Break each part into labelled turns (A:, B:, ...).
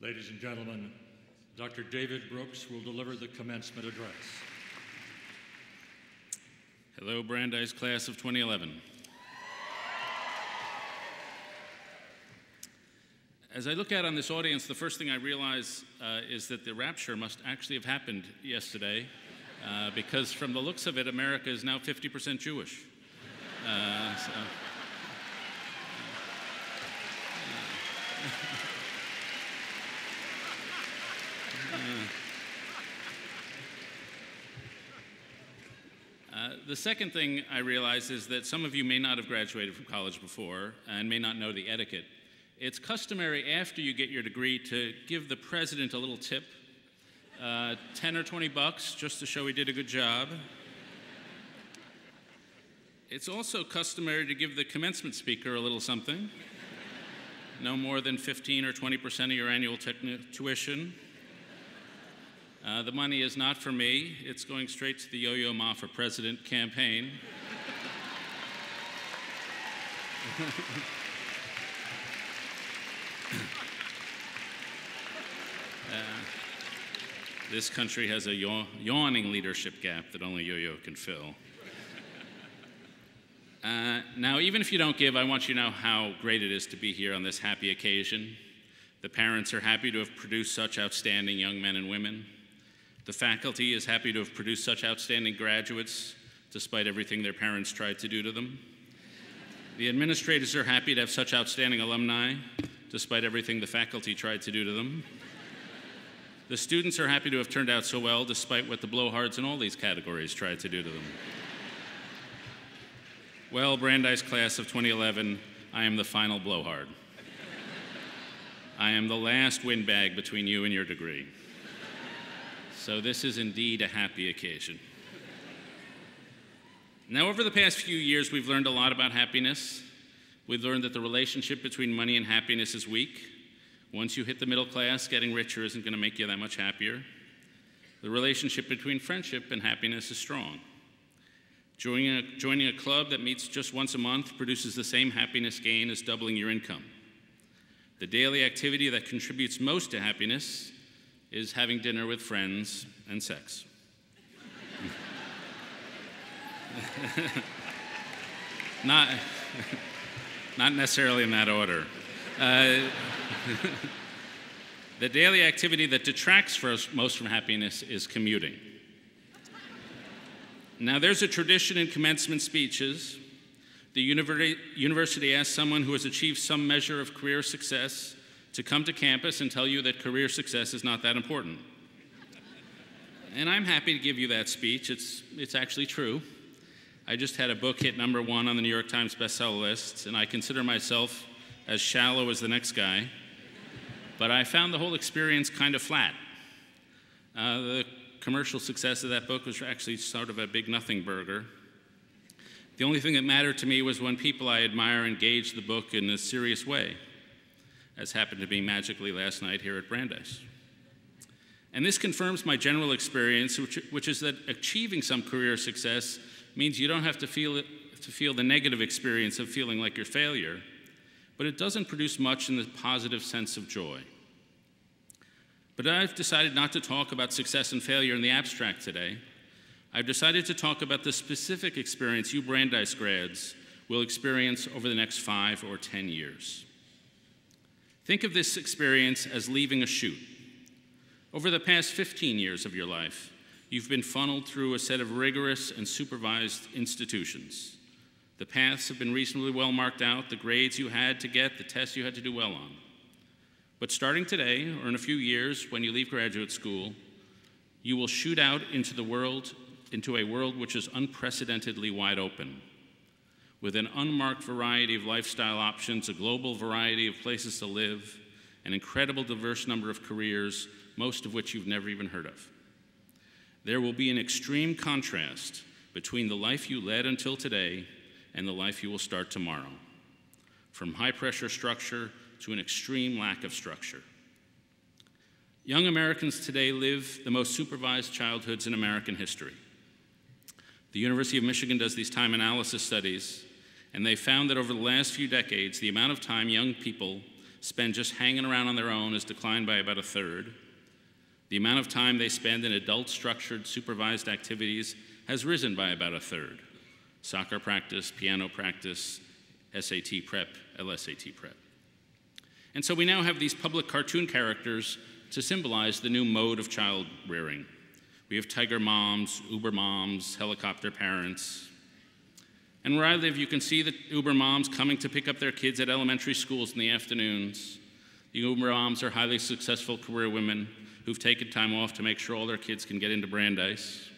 A: Ladies and gentlemen, Dr. David Brooks will deliver the commencement address.
B: Hello, Brandeis class of 2011. As I look out on this audience, the first thing I realize is that the rapture must actually have happened yesterday, because from the looks of it, America is now 50% Jewish. The second thing I realize is that some of you may not have graduated from college before and may not know the etiquette. It's customary after you get your degree to give the president a little tip, 10 or 20 bucks, just to show he did a good job. It's also customary to give the commencement speaker a little something, no more than 15 or 20% of your annual tuition. The money is not for me. It's going straight to the Yo-Yo Ma for President campaign. This country has a yawning leadership gap that only Yo-Yo can fill. Now, even if you don't give, I want you to know how great it is to be here on this happy occasion. The parents are happy to have produced such outstanding young men and women. The faculty is happy to have produced such outstanding graduates, despite everything their parents tried to do to them. The administrators are happy to have such outstanding alumni, despite everything the faculty tried to do to them. The students are happy to have turned out so well, despite what the blowhards in all these categories tried to do to them. Well, Brandeis class of 2011, I am the final blowhard. I am the last windbag between you and your degree. So this is indeed a happy occasion. Now, over the past few years, we've learned a lot about happiness. We've learned that the relationship between money and happiness is weak. Once you hit the middle class, getting richer isn't going to make you that much happier. The relationship between friendship and happiness is strong. Joining a club that meets just once a month produces the same happiness gain as doubling your income. The daily activity that contributes most to happiness is having dinner with friends and sex. Not necessarily in that order. The daily activity that detracts most from happiness is commuting. Now, there's a tradition in commencement speeches. The university asks someone who has achieved some measure of career success to come to campus and tell you that career success is not that important. And I'm happy to give you that speech. It's actually true. I just had a book hit #1 on the New York Times bestseller list, and I consider myself as shallow as the next guy. But I found the whole experience kind of flat. The commercial success of that book was actually sort of a big nothing burger. The only thing that mattered to me was when people I admire engaged the book in a serious way, as happened to be magically last night here at Brandeis. And this confirms my general experience, which is that achieving some career success means you don't have to feel the negative experience of feeling like you're a failure, but it doesn't produce much in the positive sense of joy. But I've decided not to talk about success and failure in the abstract today. I've decided to talk about the specific experience you Brandeis grads will experience over the next 5 or 10 years. Think of this experience as leaving a chute. Over the past 15 years of your life, you've been funneled through a set of rigorous and supervised institutions. The paths have been reasonably well marked out, the grades you had to get, the tests you had to do well on. But starting today, or in a few years when you leave graduate school, you will shoot out into a world which is unprecedentedly wide open, with an unmarked variety of lifestyle options, a global variety of places to live, an incredible diverse number of careers, most of which you've never even heard of. There will be an extreme contrast between the life you led until today and the life you will start tomorrow, from high-pressure structure to an extreme lack of structure. Young Americans today live the most supervised childhoods in American history. The University of Michigan does these time analysis studies, and they found that over the last few decades, the amount of time young people spend just hanging around on their own has declined by about a third. The amount of time they spend in adult structured supervised activities has risen by about a third. Soccer practice, piano practice, SAT prep, LSAT prep. And so we now have these public cartoon characters to symbolize the new mode of child rearing. We have tiger moms, Uber moms, helicopter parents. And where I live, you can see the Uber moms coming to pick up their kids at elementary schools in the afternoons. The Uber moms are highly successful career women who've taken time off to make sure all their kids can get into Brandeis.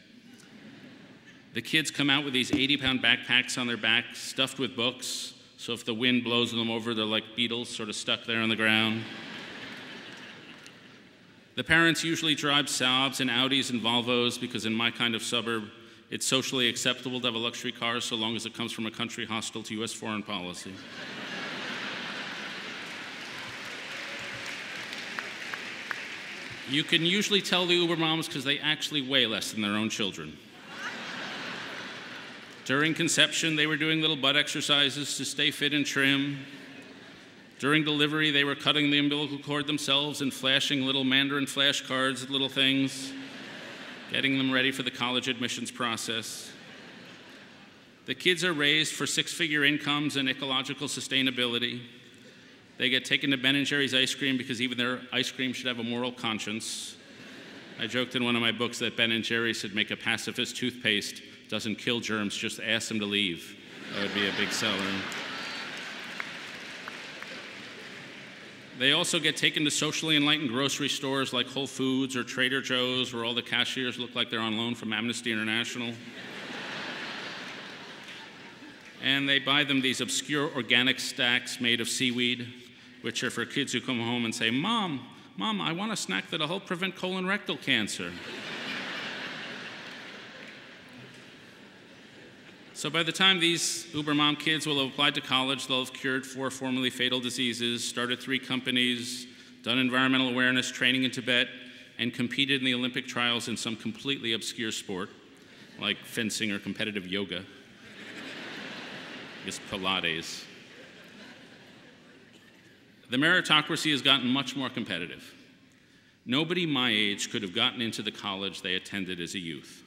B: The kids come out with these 80-pound backpacks on their backs, stuffed with books, so if the wind blows them over, they're like beetles sort of stuck there on the ground. The parents usually drive Saabs and Audis and Volvos because in my kind of suburb, it's socially acceptable to have a luxury car so long as it comes from a country hostile to U.S. foreign policy. You can usually tell the Uber moms because they actually weigh less than their own children. During conception, they were doing little butt exercises to stay fit and trim. During delivery, they were cutting the umbilical cord themselves and flashing little Mandarin flashcards at little things, getting them ready for the college admissions process. The kids are raised for six-figure incomes and ecological sustainability. They get taken to Ben & Jerry's ice cream because even their ice cream should have a moral conscience. I joked in one of my books that Ben & Jerry's should make a pacifist toothpaste. Doesn't kill germs, just ask them to leave. That would be a big seller. They also get taken to socially enlightened grocery stores like Whole Foods or Trader Joe's, where all the cashiers look like they're on loan from Amnesty International. And they buy them these obscure organic stacks made of seaweed, which are for kids who come home and say, Mom, I want a snack that'll help prevent colon rectal cancer. So by the time these Uber mom kids will have applied to college, they'll have cured 4 formerly fatal diseases, started 3 companies, done environmental awareness training in Tibet, and competed in the Olympic trials in some completely obscure sport, like fencing or competitive yoga. I guess Pilates. The meritocracy has gotten much more competitive. Nobody my age could have gotten into the college they attended as a youth.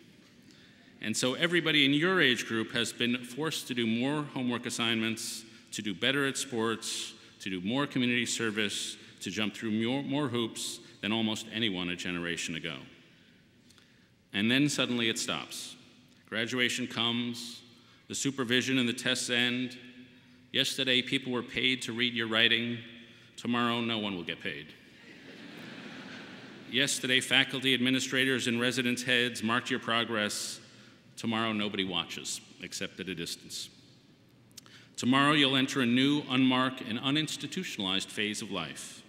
B: And so everybody in your age group has been forced to do more homework assignments, to do better at sports, to do more community service, to jump through more hoops than almost anyone a generation ago. And then suddenly it stops. Graduation comes, the supervision and the tests end. Yesterday, people were paid to read your writing. Tomorrow, no one will get paid. Yesterday, faculty, administrators, and residence heads marked your progress. Tomorrow, nobody watches, except at a distance. Tomorrow, you'll enter a new, unmarked, and uninstitutionalized phase of life.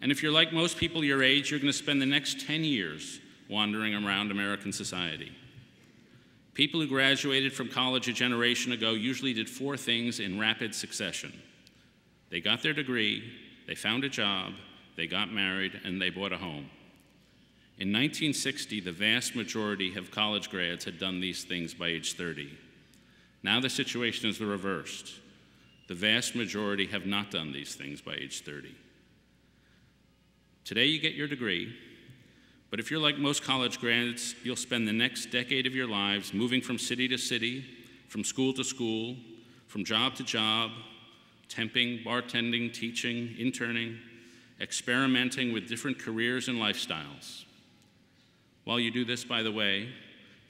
B: And if you're like most people your age, you're going to spend the next 10 years wandering around American society. People who graduated from college a generation ago usually did 4 things in rapid succession. They got their degree, they found a job, they got married, and they bought a home. In 1960, the vast majority of college grads had done these things by age 30. Now the situation is the reversed. The vast majority have not done these things by age 30. Today you get your degree, but if you're like most college grads, you'll spend the next decade of your lives moving from city to city, from school to school, from job to job, temping, bartending, teaching, interning, experimenting with different careers and lifestyles. While you do this, by the way,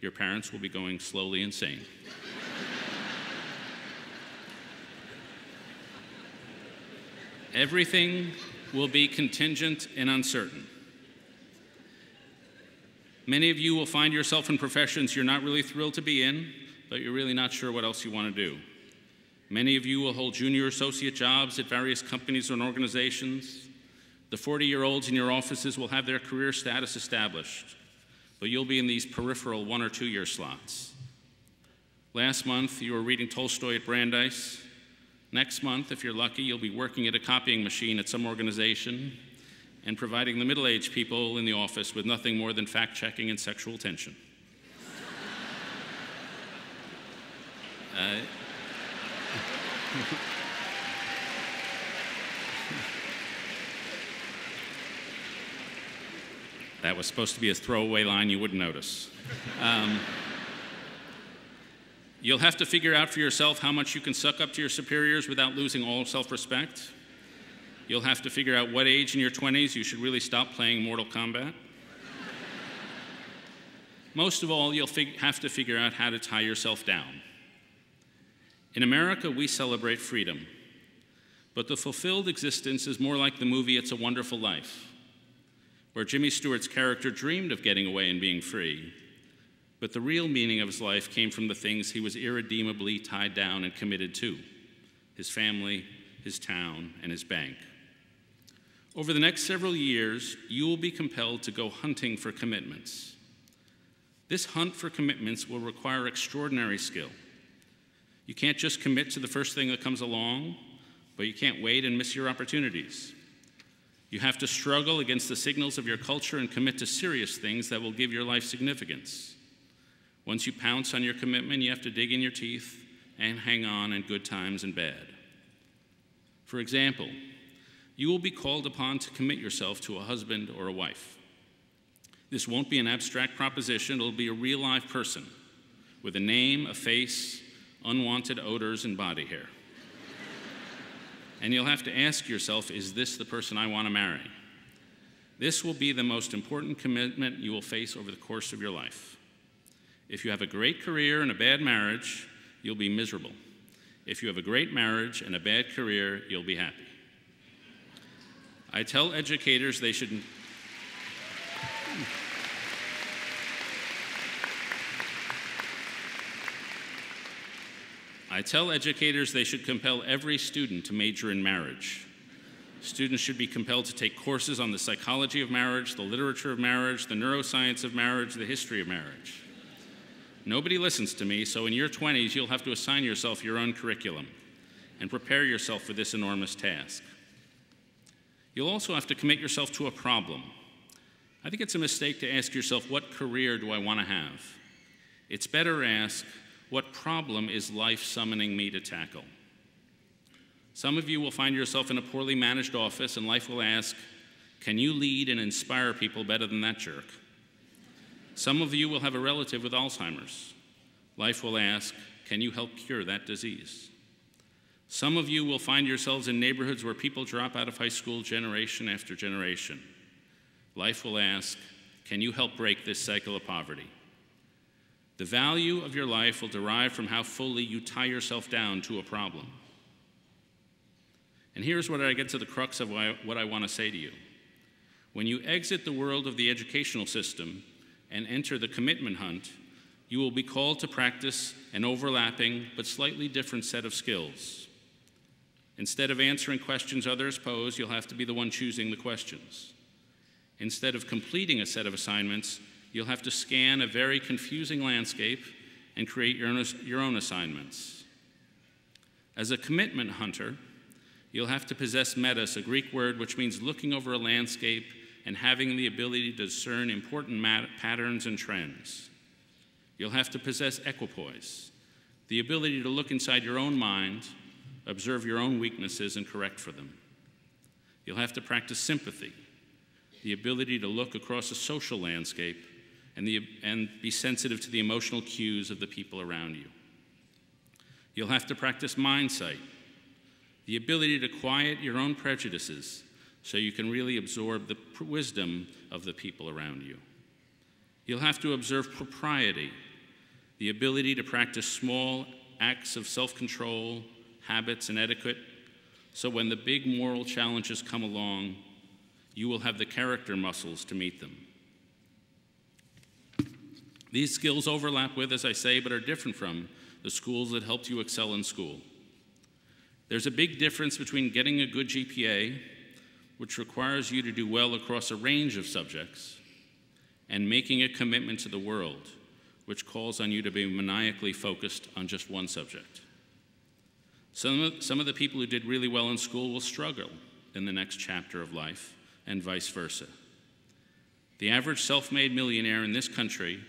B: your parents will be going slowly insane. Everything will be contingent and uncertain. Many of you will find yourself in professions you're not really thrilled to be in, but you're really not sure what else you want to do. Many of you will hold junior associate jobs at various companies and organizations. The 40-year-olds in your offices will have their career status established, but you'll be in these peripheral 1- or 2-year slots. Last month, you were reading Tolstoy at Brandeis. Next month, if you're lucky, you'll be working at a copying machine at some organization and providing the middle-aged people in the office with nothing more than fact-checking and sexual tension. That was supposed to be a throwaway line you wouldn't notice. You'll have to figure out for yourself how much you can suck up to your superiors without losing all self-respect. You'll have to figure out what age in your 20s you should really stop playing Mortal Kombat. Most of all, you'll have to figure out how to tie yourself down. In America, we celebrate freedom, but the fulfilled existence is more like the movie It's a Wonderful Life, where Jimmy Stewart's character dreamed of getting away and being free, but the real meaning of his life came from the things he was irredeemably tied down and committed to: his family, his town, and his bank. Over the next several years, you will be compelled to go hunting for commitments. This hunt for commitments will require extraordinary skill. You can't just commit to the first thing that comes along, but you can't wait and miss your opportunities. You have to struggle against the signals of your culture and commit to serious things that will give your life significance. Once you pounce on your commitment, you have to dig in your teeth and hang on in good times and bad. For example, you will be called upon to commit yourself to a husband or a wife. This won't be an abstract proposition, it'll be a real live person with a name, a face, unwanted odors, and body hair. And you'll have to ask yourself, is this the person I want to marry? This will be the most important commitment you will face over the course of your life. If you have a great career and a bad marriage, you'll be miserable. If you have a great marriage and a bad career, you'll be happy. I tell educators they should compel every student to major in marriage. Students should be compelled to take courses on the psychology of marriage, the literature of marriage, the neuroscience of marriage, the history of marriage. Nobody listens to me, so in your 20s, you'll have to assign yourself your own curriculum and prepare yourself for this enormous task. You'll also have to commit yourself to a problem. I think it's a mistake to ask yourself, what career do I want to have? It's better to ask, what problem is life summoning me to tackle? Some of you will find yourself in a poorly managed office and life will ask, can you lead and inspire people better than that jerk? Some of you will have a relative with Alzheimer's. Life will ask, can you help cure that disease? Some of you will find yourselves in neighborhoods where people drop out of high school generation after generation. Life will ask, can you help break this cycle of poverty? The value of your life will derive from how fully you tie yourself down to a problem. And here's where I get to the crux of what I want to say to you. When you exit the world of the educational system and enter the commitment hunt, you will be called to practice an overlapping but slightly different set of skills. Instead of answering questions others pose, you'll have to be the one choosing the questions. Instead of completing a set of assignments, you'll have to scan a very confusing landscape and create your own assignments. As a commitment hunter, you'll have to possess metas, a Greek word which means looking over a landscape and having the ability to discern important patterns and trends. You'll have to possess equipoise, the ability to look inside your own mind, observe your own weaknesses, and correct for them. You'll have to practice sympathy, the ability to look across a social landscape and be sensitive to the emotional cues of the people around you. You'll have to practice mindsight, the ability to quiet your own prejudices so you can really absorb the wisdom of the people around you. You'll have to observe propriety, the ability to practice small acts of self-control, habits, and etiquette, so when the big moral challenges come along, you will have the character muscles to meet them. These skills overlap with, as I say, but are different from the schools that helped you excel in school. There's a big difference between getting a good GPA, which requires you to do well across a range of subjects, and making a commitment to the world, which calls on you to be maniacally focused on just one subject. Some of the people who did really well in school will struggle in the next chapter of life, and vice versa. The average self-made millionaire in this country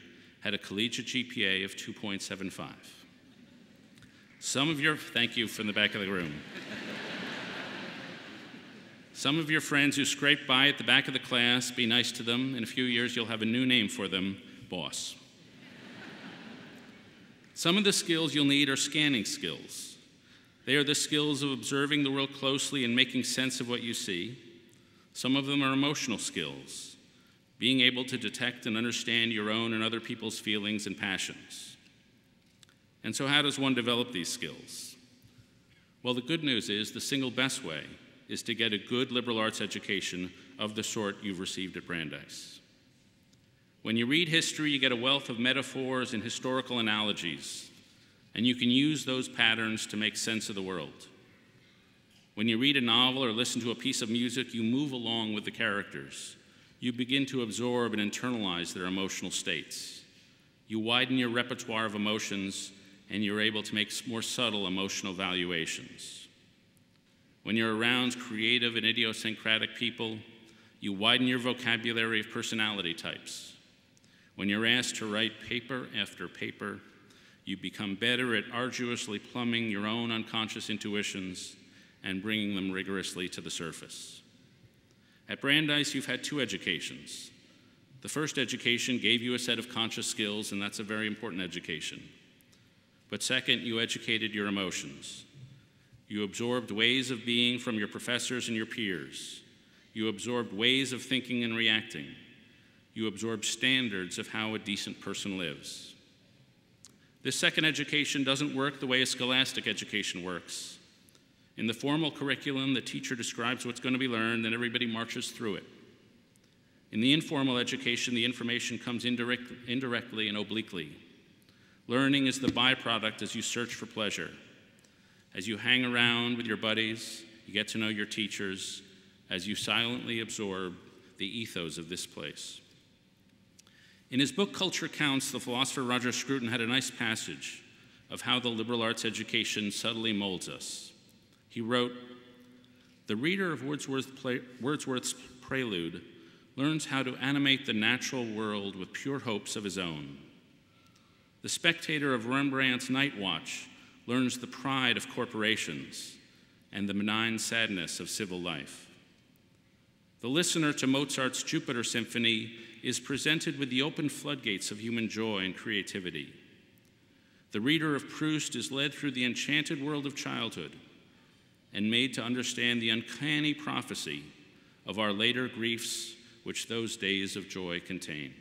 B: had a collegiate GPA of 2.75. Thank you from the back of the room. Some of your friends who scrape by at the back of the class, be nice to them. In a few years, you'll have a new name for them, boss. Some of the skills you'll need are scanning skills. They are the skills of observing the world closely and making sense of what you see. Some of them are emotional skills, being able to detect and understand your own and other people's feelings and passions. And so how does one develop these skills? Well, the good news is the single best way is to get a good liberal arts education of the sort you've received at Brandeis. When you read history, you get a wealth of metaphors and historical analogies, and you can use those patterns to make sense of the world. When you read a novel or listen to a piece of music, you move along with the characters. You begin to absorb and internalize their emotional states. You widen your repertoire of emotions, and you're able to make more subtle emotional valuations. When you're around creative and idiosyncratic people, you widen your vocabulary of personality types. When you're asked to write paper after paper, you become better at arduously plumbing your own unconscious intuitions and bringing them rigorously to the surface. At Brandeis, you've had two educations. The first education gave you a set of conscious skills, and that's a very important education. But second, you educated your emotions. You absorbed ways of being from your professors and your peers. You absorbed ways of thinking and reacting. You absorbed standards of how a decent person lives. This second education doesn't work the way a scholastic education works. In the formal curriculum, the teacher describes what's going to be learned, and everybody marches through it. In the informal education, the information comes indirectly and obliquely. Learning is the byproduct as you search for pleasure. As you hang around with your buddies, you get to know your teachers, as you silently absorb the ethos of this place. In his book, Culture Counts, the philosopher Roger Scruton had a nice passage of how the liberal arts education subtly molds us. He wrote, "The reader of Wordsworth's Prelude learns how to animate the natural world with pure hopes of his own. The spectator of Rembrandt's Night Watch learns the pride of corporations and the benign sadness of civil life. The listener to Mozart's Jupiter Symphony is presented with the open floodgates of human joy and creativity. The reader of Proust is led through the enchanted world of childhood and made to understand the uncanny prophecy of our later griefs which those days of joy contain."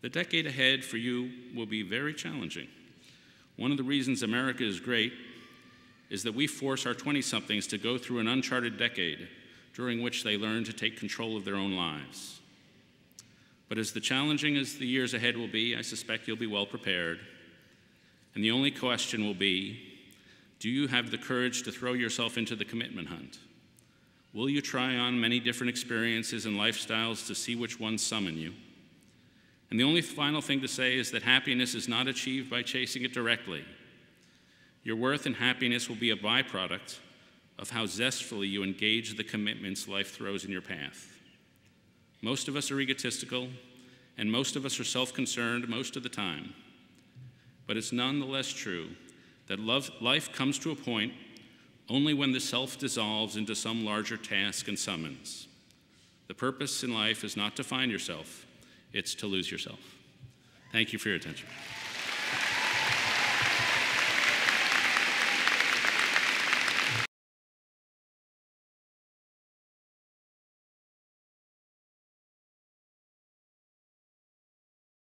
B: The decade ahead for you will be very challenging. One of the reasons America is great is that we force our 20-somethings to go through an uncharted decade during which they learn to take control of their own lives. But as challenging as the years ahead will be, I suspect you'll be well prepared. And the only question will be, do you have the courage to throw yourself into the commitment hunt? Will you try on many different experiences and lifestyles to see which ones summon you? And the only final thing to say is that happiness is not achieved by chasing it directly. Your worth and happiness will be a byproduct of how zestfully you engage the commitments life throws in your path. Most of us are egotistical, and most of us are self-concerned most of the time. But it's nonetheless true that life comes to a point only when the self dissolves into some larger task and summons. The purpose in life is not to find yourself, it's to lose yourself. Thank you for your attention.